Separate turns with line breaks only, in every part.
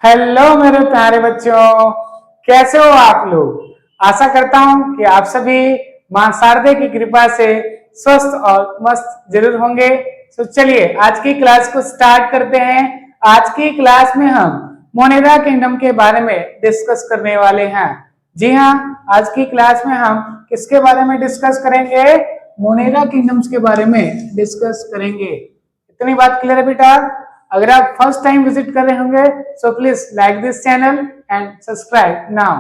Hello मेरे प्यारे बच्चों, कैसे हो आप लोग। आशा करता हूं कि आप सभी मां शारदे की कृपा से स्वस्थ और मस्त जरूर होंगे। तो चलिए आज की क्लास को स्टार्ट करते हैं। आज की क्लास में हम मोनेरा किंगडम के बारे में डिस्कस करने वाले हैं। जी हाँ, आज की क्लास में हम किसके बारे में डिस्कस करेंगे? मोनेरा किंगडम्स के बारे में डिस्कस करेंगे। इतनी बात क्लियर है बेटा? अगर आप फर्स्ट टाइम विजिट कर रहे होंगे so please like this channel and subscribe now.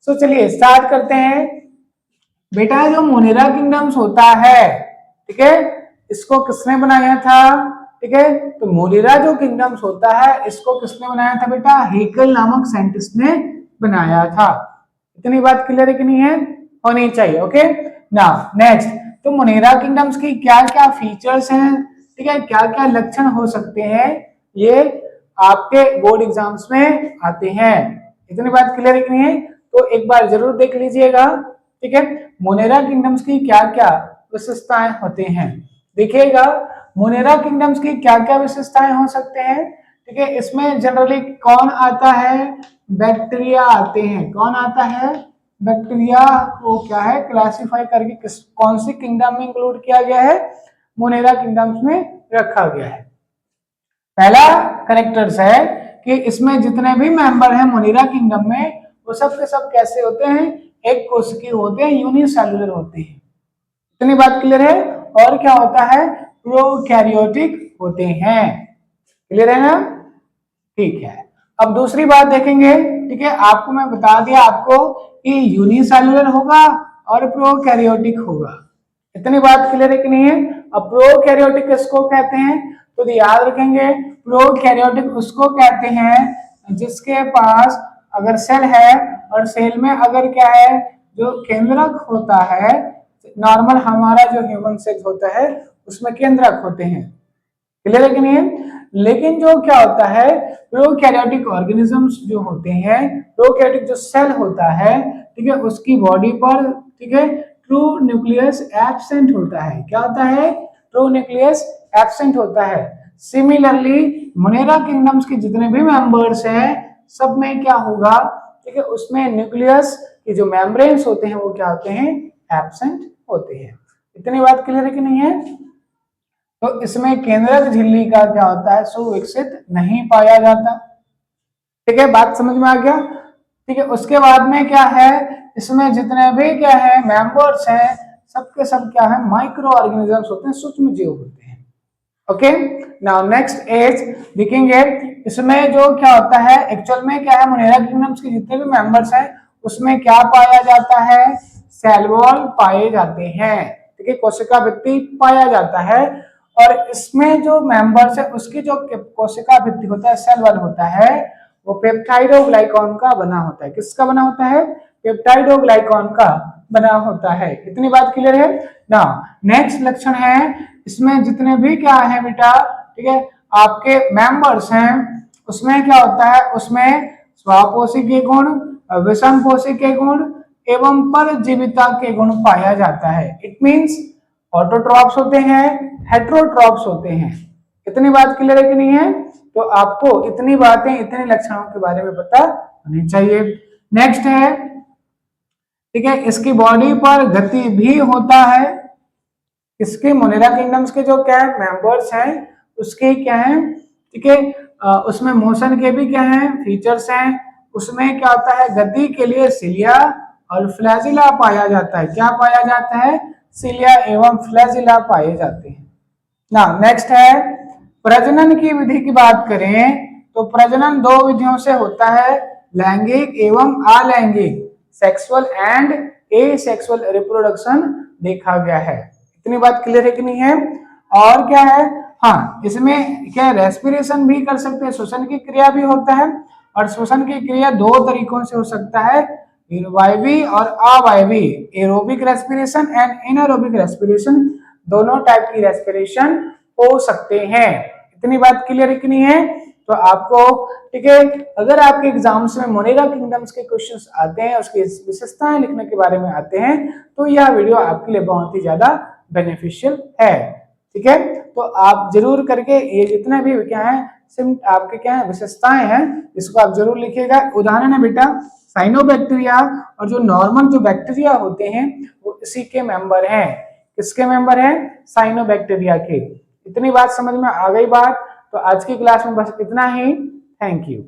So चलिए स्टार्ट करते हैं। बेटा जो मोनेरा किंगडम्स होता है, ठीक है, इसको किसने बनाया था? ठीक है, तो मोनेरा जो किंगडम्स होता है इसको किसने बनाया था बेटा? हेकल नामक साइंटिस्ट ने बनाया था। इतनी बात क्लियर है कि नहीं है? होनी चाहिए। ओके, नाउ नेक्स्ट, तो मोनेरा किंगडम्स की क्या क्या फीचर्स हैं, ठीक है, क्या क्या लक्षण हो सकते हैं, ये आपके बोर्ड एग्जाम्स में आते हैं। इतनी बात क्लियर है कि नहीं है? तो एक बार जरूर देख लीजिएगा। ठीक है, मोनेरा किंगडम्स की क्या क्या विशेषताएं होते हैं देखिएगा। मोनेरा किंगडम्स की क्या क्या विशेषताएं हो सकते हैं? ठीक है, इसमें जनरली कौन आता है? बैक्टीरिया आते हैं। कौन आता है? बैक्टीरिया को क्या है क्लासिफाई करके किस कौन सी किंगडम में इंक्लूड किया गया है? मोनेरा किंगडम्स में रखा गया है। पहला करेक्टर्स है कि इसमें जितने भी मेंबर हैं मोनेरा किंगडम में वो सब के सब कैसे होते हैं? एक कोशिकीय होते हैं, यूनिसेलुलर होते हैं। इतनी बात क्लियर है? और क्या होता है? प्रोकैरियोटिक होते हैं। क्लियर है ना? ठीक है, अब दूसरी बात देखेंगे। ठीक है, आपको मैं बता दिया आपको कि यूनिसेलुलर होगा और प्रोकैरियोटिक होगा। इतनी बात क्लियर है कि नहीं है? अब प्रोकैरियोटिक किसको कहते हैं? तो याद रखेंगे, प्रोकैरियोटिक उसको कहते हैं जिसके पास अगर सेल है और सेल में अगर क्या है जो केंद्रक होता है, नॉर्मल हमारा जो ह्यूमन सेल होता है उसमें केंद्रक होते हैं। क्लियर है कि नहीं है? लेकिन जो क्या होता है प्रोकैरियोटिक ऑर्गेनिजम्स जो होते हैं, प्रोकैरियोटिक जो सेल होता है, ठीक है, उसकी बॉडी पर, ठीक है, ट्रू न्यूक्लियस एब्सेंट होता है। क्या होता है? ट्रू न्यूक्लियस एब्सेंट होता है। सिमिलरली मोनेरा किंगडम्स के जितने भी मेंबर्स हैं सब में क्या होगा? ठीक है, उसमें न्यूक्लियस के जो मेम्ब्रेन्स होते हैं वो क्या होते हैं? एब्सेंट होते हैं। इतनी बात क्लियर है कि नहीं है? तो इसमें केंद्रक झिल्ली का क्या होता है? सुविकसित नहीं पाया जाता। ठीक है, बात समझ में आ गया? ठीक है, उसके बाद में क्या है, इसमें जितने भी क्या है मेंबर्स हैं सबके सब क्या है? माइक्रो ऑर्गेनिजम्स होते हैं, सूक्ष्म जीव होते हैं। ओके, नाउ नेक्स्ट इज देखेंगे इसमें जो क्या होता है एक्चुअल में क्या है मोनेरा किंगडम्स के जितने भी मेंबर्स हैं उसमें क्या पाया जाता है? सेल वॉल पाए जाते हैं। ठीक है, कोशिका भित्ति पाया जाता है। और इसमें जो मेंबर्स है उसकी जो कोशिका भित्ति होता है, सेल वॉल होता है, वो पेप्टाइडोग्लाइकॉन का बना होता है। किसका बना होता है? पेप्टाइडोग्लाइकॉन का बना होता है। इतनी बात क्लियर है ना? नेक्स्ट लक्षण है, इसमें जितने भी क्या है बेटा, ठीक है, आपके मेंबर्स हैं उसमें क्या होता है? उसमें स्वापोषी के गुण, विषम पोषी के गुण एवं परजीविता के गुण पाया जाता है। इट मींस ऑटोट्रॉप्स होते हैं, हेट्रोट्रॉप्स होते हैं। इतनी बात क्लियर है कि नहीं है? तो आपको इतनी बातें, इतने लक्षणों के बारे में पता होनी चाहिए। नेक्स्ट है, ठीक है, इसकी बॉडी पर गति भी होता है। इसके मोनेरा किंगडम्स के जो क्या है मेंबर्स हैं उसके क्या है, ठीक है, उसमें मोशन के भी क्या है फीचर्स हैं। उसमें क्या होता है? गति के लिए सिलिया और फ्लैजिला पाया जाता है। क्या पाया जाता है? सिलिया एवं फ्लैजिला पाए जाते हैं ना। नेक्स्ट है, प्रजनन की विधि की बात करें तो प्रजनन दो विधियों से होता है, लैंगिक एवं अलैंगिक, सेक्सुअल एंड एसेक्सुअल रिप्रोडक्शन देखा गया है। इतनी बात क्लियर है कि नहीं है? और क्या है, हाँ, इसमें क्या रेस्पिरेशन भी कर सकते हैं, श्वसन की क्रिया भी होता है। और श्वसन की क्रिया दो तरीकों से हो सकता है, वायवी और अवायवी, एरोबिक रेस्पिरेशन एंड इनएरोबिक रेस्पिरेशन, दोनों टाइप की रेस्पिरेशन हो सकते हैं। इतनी बात क्लियर है कि नहीं है? तो आपको, ठीक है, अगर आपके एग्जाम्स में मोनेरा किंगडम्स के क्वेश्चंस आते हैं, उसकी विशेषताएं लिखने के बारे में आते हैं, तो यह वीडियो आपके लिए बहुत ही ज्यादा बेनिफिशियल है। ठीक है, तो आप जरूर करके ये जितने भी क्या है आपके क्या है विशेषताएं हैं इसको आप जरूर लिखिएगा। उदाहरण है बेटा साइनोबैक्टीरिया और जो नॉर्मल जो बैक्टीरिया होते हैं वो इसी के मेंबर हैं। किसके मेंबर हैं? साइनोबैक्टीरिया के। इतनी बात समझ में आ गई बात? तो आज की क्लास में बस इतना ही। Thank you.